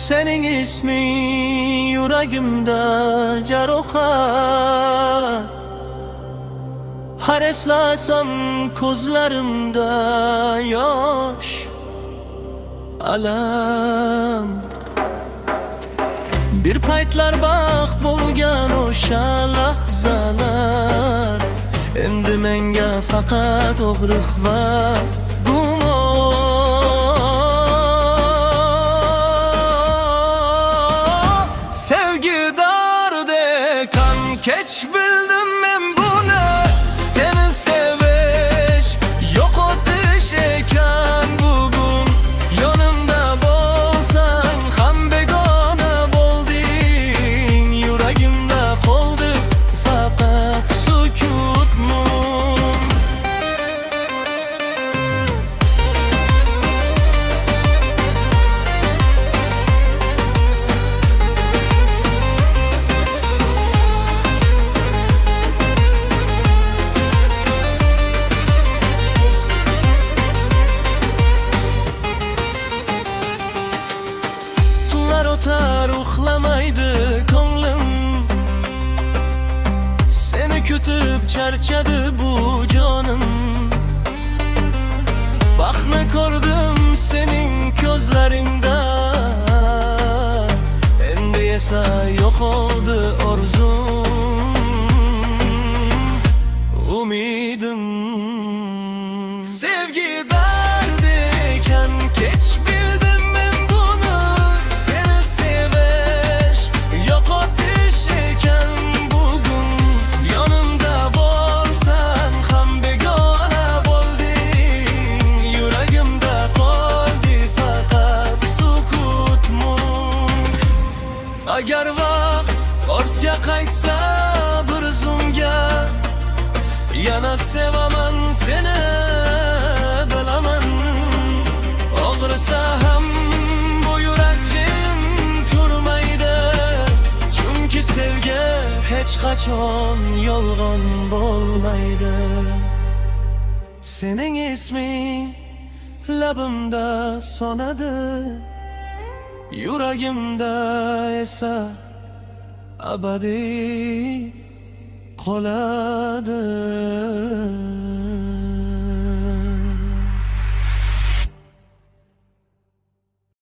Senin ismin yüreğimde yarohat, her eslasam gözlerimde yaş, alam. Bir paytlar bak bo'lgan o'sha lahzalar, endi menga faqat og'riq va gumon. Sevgi dardi kan kech bildim men buni, seni sevish yo'qotish ekan bugun. Yonimda bo'lsang ham begona bo'lding, yuragimda qoldi faqat sukut mum. Tunlar o'tar uxlamaydi ko'nglim, seni kutib charchadi bu jonim. Baxtni ko'rdim sening ko'zlaringda, endi esa yo'qoldi orzum, umidim. Sevgi dardi ekan kech bildim men buni, seni sevish yo'qotish ekan bugun. Yonimda bo'lsan ham begona bo'lding, yuragimda qoldi faqat sukut mum. Agar vaqt ortga qaytsa bir zumga, yana sevaman seni bilaman. Og'risa ham bu yurak jim turmaydi, chunki sevgi hech qachon yolg'on bo'lmaydi. Sening isming labimda sonadi, yuragimda esa abadiy qoladi.